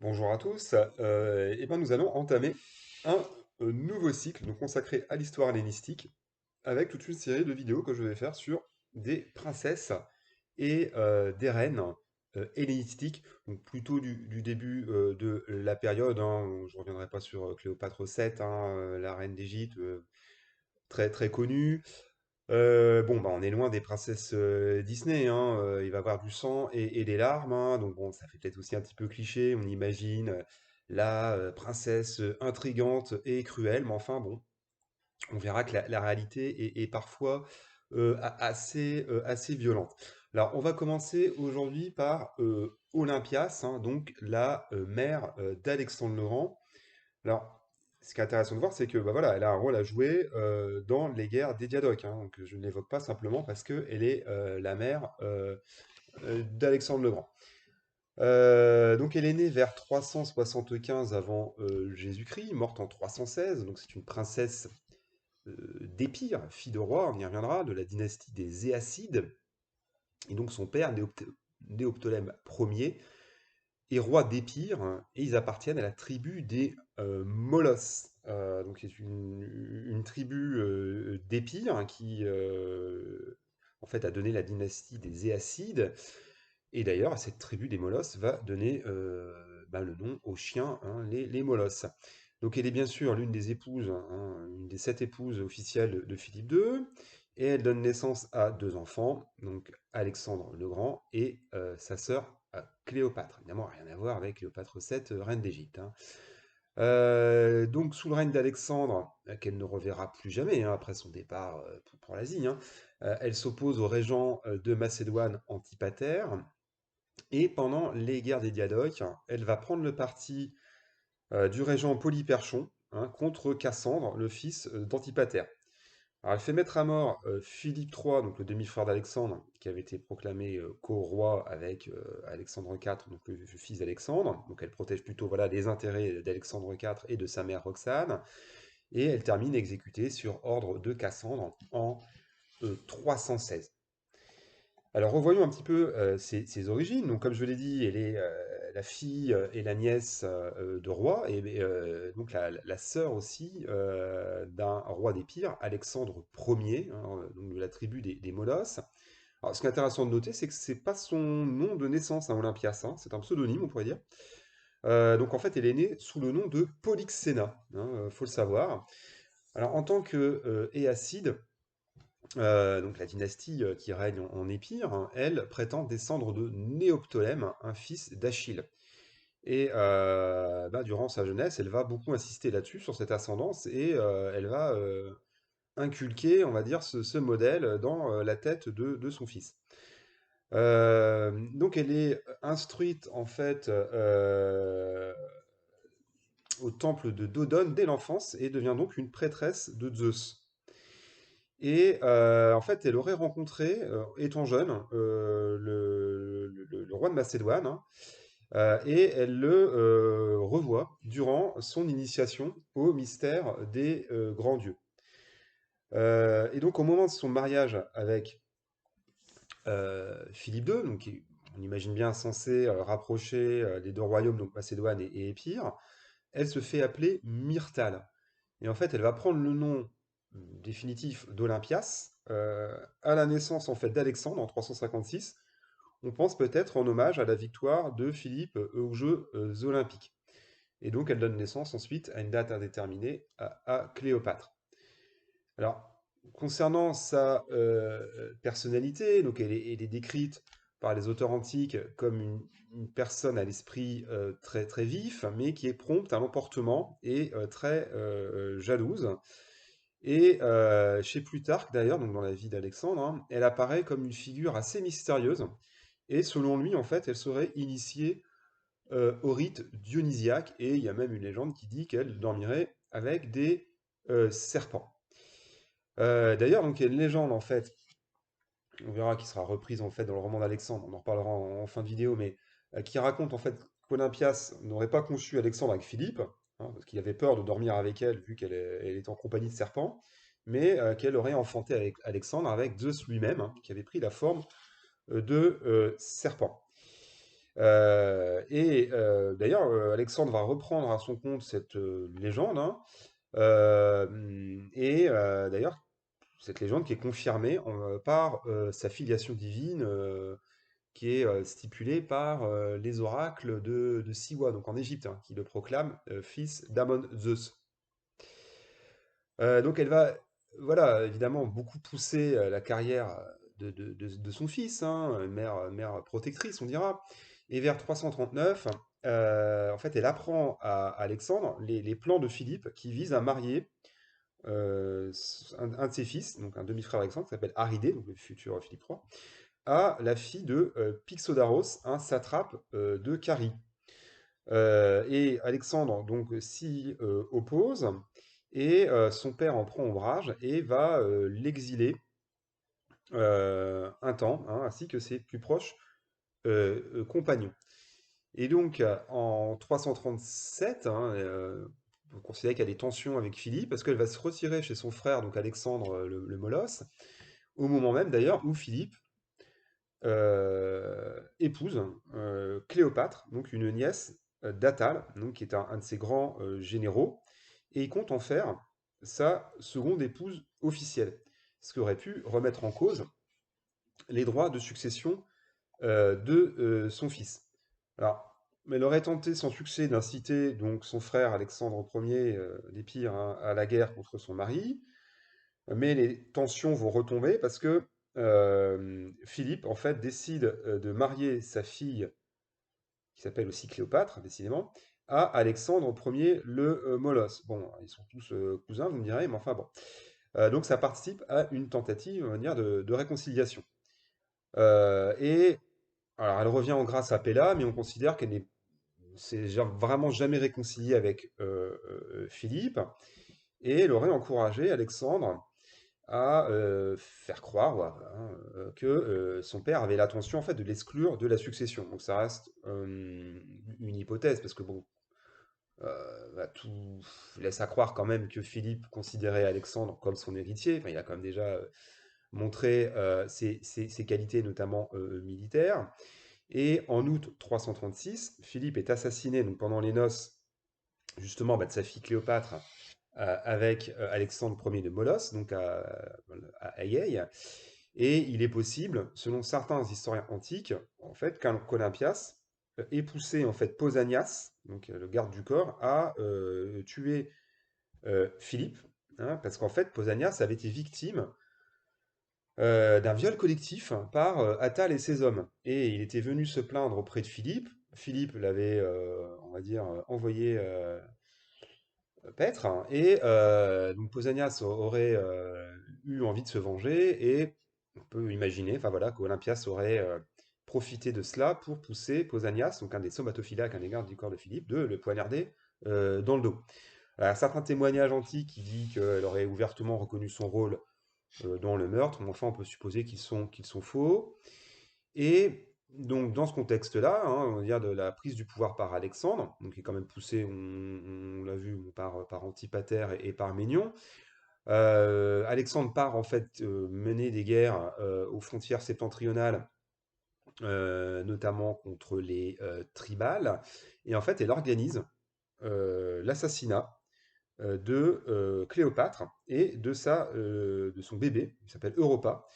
Bonjour à tous. Nous allons entamer un nouveau cycle donc consacré à l'histoire hellénistique avec toute une série de vidéos que je vais faire sur des princesses et des reines hellénistiques, donc plutôt du début de la période, hein. Je ne reviendrai pas sur Cléopâtre VII, hein, la reine d'Égypte, très très connue. On est loin des princesses Disney, hein, il va y avoir du sang et des larmes, hein, donc bon, ça fait peut-être aussi un petit peu cliché, on imagine la princesse intrigante et cruelle, mais enfin bon, on verra que la réalité est parfois assez violente. Alors, on va commencer aujourd'hui par Olympias, hein, donc la mère d'Alexandre le Grand. Alors, ce qui est intéressant de voir, c'est que bah voilà, elle a un rôle à jouer dans les guerres des Diadoques, hein, donc je ne l'évoque pas simplement parce qu'elle est la mère d'Alexandre le Grand. Donc elle est née vers 375 avant Jésus-Christ, morte en 316, donc c'est une princesse d'Épire, fille de roi, on y reviendra, de la dynastie des Éacides, et donc son père, Néoptolème Ier, et rois d'Épire, et ils appartiennent à la tribu des Molosses. Donc c'est une tribu d'Épire hein, qui en fait a donné la dynastie des Éacides. Et d'ailleurs, cette tribu des Molosses va donner le nom aux chiens, hein, les Molosses. Donc elle est bien sûr l'une des épouses, hein, une des 7 épouses officielles de Philippe II, et elle donne naissance à 2 enfants, donc Alexandre le Grand et sa sœur Cléopâtre. Évidemment, rien à voir avec Cléopâtre VII, reine d'Égypte, hein. Donc sous le règne d'Alexandre, qu'elle ne reverra plus jamais hein, après son départ pour l'Asie, hein, elle s'oppose au régent de Macédoine Antipater, et pendant les guerres des Diadoques, elle va prendre le parti du régent Polyperchon hein, contre Cassandre, le fils d'Antipater. Alors, elle fait mettre à mort Philippe III, donc le demi-frère d'Alexandre, qui avait été proclamé co-roi avec Alexandre IV, donc le fils d'Alexandre. Donc elle protège plutôt voilà, les intérêts d'Alexandre IV et de sa mère Roxane. Et elle termine exécutée sur ordre de Cassandre en 316. Alors revoyons un petit peu ses origines. Donc comme je l'ai dit, elle est la fille et la nièce de roi, et donc la sœur aussi d'un roi d'Épire, Alexandre Ier, hein, donc de la tribu des Molosses. Alors ce qui est intéressant de noter, c'est que c'est pas son nom de naissance, hein, Olympias, hein, c'est un pseudonyme, on pourrait dire. Donc en fait, elle est née sous le nom de Polyxéna, hein, faut le savoir. Alors en tant que Éacide, donc la dynastie qui règne en Épire, hein, elle prétend descendre de Néoptolème, un fils d'Achille. Et durant sa jeunesse, elle va beaucoup insister là-dessus, sur cette ascendance, et elle va inculquer, on va dire, ce modèle dans la tête de son fils. Donc elle est instruite en fait au temple de Dodone dès l'enfance et devient donc une prêtresse de Zeus. Et en fait, elle aurait rencontré, étant jeune, le roi de Macédoine, hein, et elle le revoit durant son initiation au mystère des grands dieux. Et donc, au moment de son mariage avec Philippe II, donc, on imagine bien censé rapprocher les 2 royaumes, donc Macédoine et Épire, elle se fait appeler Myrtale. Et en fait, elle va prendre le nom définitif d'Olympias à la naissance en fait d'Alexandre en 356. On pense peut-être en hommage à la victoire de Philippe aux Jeux olympiques. Et donc, elle donne naissance ensuite à une date indéterminée à Cléopâtre. Alors, concernant sa personnalité, donc elle est décrite par les auteurs antiques comme une personne à l'esprit très, très vif, mais qui est prompte à l'emportement et très jalouse. Et chez Plutarque, d'ailleurs, donc dans la vie d'Alexandre, hein, elle apparaît comme une figure assez mystérieuse. Et selon lui, en fait, elle serait initiée au rite dionysiaque. Et il y a même une légende qui dit qu'elle dormirait avec des serpents. D'ailleurs, donc il y a une légende en fait, on verra qui sera reprise en fait dans le roman d'Alexandre, on en reparlera en fin de vidéo, mais qui raconte en fait qu'Olympias n'aurait pas conçu Alexandre avec Philippe, hein, parce qu'il avait peur de dormir avec elle vu elle est en compagnie de serpents, mais qu'elle aurait enfanté avec Alexandre avec Zeus lui-même, hein, qui avait pris la forme de serpent. D'ailleurs, Alexandre va reprendre à son compte cette légende, hein, d'ailleurs, cette légende qui est confirmée par sa filiation divine, qui est stipulée par les oracles de Siwa, donc en Égypte, hein, qui le proclament fils d'Amon-Zeus. Donc elle va, voilà, évidemment, beaucoup pousser la carrière de son fils, hein, mère protectrice, on dira. Et vers 339, en fait, elle apprend à Alexandre les plans de Philippe qui visent à marier un de ses fils, donc un demi-frère d'Alexandre, qui s'appelle Aridé, donc le futur Philippe III, à la fille de Pixodaros, un satrape de Carie. Et Alexandre donc s'y oppose, et son père en prend ombrage et va l'exiler un temps, hein, ainsi que ses plus proches compagnons. Et donc en 337, hein, on considère qu'il y a des tensions avec Philippe, parce qu'elle va se retirer chez son frère, donc Alexandre le Molosse, au moment même d'ailleurs où Philippe épouse Cléopâtre, donc une nièce d'Attale, donc qui est un de ses grands généraux, et il compte en faire sa seconde épouse officielle, ce qui aurait pu remettre en cause les droits de succession de son fils. Alors, mais elle aurait tenté sans succès d'inciter donc son frère Alexandre Ier d'Épire, hein, à la guerre contre son mari, mais les tensions vont retomber parce que Philippe, en fait, décide de marier sa fille, qui s'appelle aussi Cléopâtre, décidément, à Alexandre Ier le Molosse. Bon, ils sont tous cousins, vous me direz, mais enfin bon. Donc ça participe à une tentative, on va dire, de réconciliation. Et alors, elle revient en grâce à Pella, mais on considère qu'elle n'est vraiment jamais réconciliée avec Philippe, et elle aurait encouragé Alexandre à faire croire, voilà, hein, que son père avait l'intention en fait de l'exclure de la succession. Donc ça reste une hypothèse, parce que bon, bah, tout laisse à croire quand même que Philippe considérait Alexandre comme son héritier. Enfin, il a quand même déjà montré ses qualités, notamment militaires. Et en août 336, Philippe est assassiné donc, pendant les noces justement bah, de sa fille Cléopâtre avec Alexandre Ier de Molos, donc à Aiaï. Et il est possible, selon certains historiens antiques, en fait, qu'Olympias ait poussé en fait Pausanias, donc le garde du corps, à tuer Philippe, hein, parce qu'en fait Pausanias avait été victime d'un viol collectif par Attale et ses hommes. Et il était venu se plaindre auprès de Philippe. Philippe l'avait, on va dire, envoyé paître. Et donc Pausanias aurait eu envie de se venger. Et on peut imaginer, enfin voilà, qu'Olympias aurait profité de cela pour pousser Pausanias, donc un des somatophylactes, un des gardes du corps de Philippe, de le poignarder dans le dos. Alors, certains témoignages antiques qui disent qu'elle aurait ouvertement reconnu son rôle dans le meurtre, mais enfin on peut supposer qu'ils sont faux. Et donc dans ce contexte-là, hein, on va dire de la prise du pouvoir par Alexandre, donc qui est quand même poussé, on l'a vu, par Antipater et par Ménion, Alexandre part en fait mener des guerres aux frontières septentrionales, notamment contre les tribales, et en fait elle organise l'assassinat de Cléopâtre et de son bébé, qui s'appelle Europa.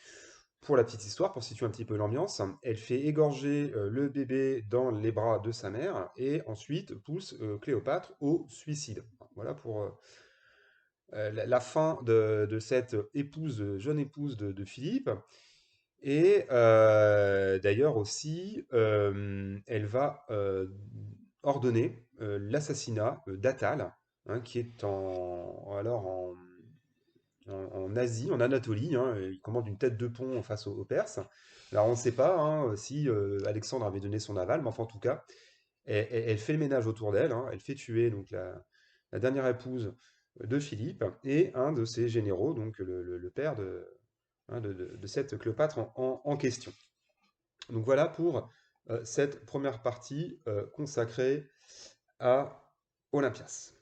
Pour la petite histoire, pour situer un petit peu l'ambiance, elle fait égorger le bébé dans les bras de sa mère et ensuite pousse Cléopâtre au suicide. Voilà pour la fin de cette jeune épouse de Philippe. Et d'ailleurs aussi, elle va ordonner l'assassinat d'Attale, hein, qui est en Asie, en Anatolie, hein, il commande une tête de pont face aux Perses. Alors on ne sait pas hein, si Alexandre avait donné son aval, mais enfin en tout cas, elle fait le ménage autour d'elle, hein, elle fait tuer donc la dernière épouse de Philippe et un de ses généraux, donc le père hein, de cette Cléopâtre en question. Donc voilà pour cette première partie consacrée à Olympias.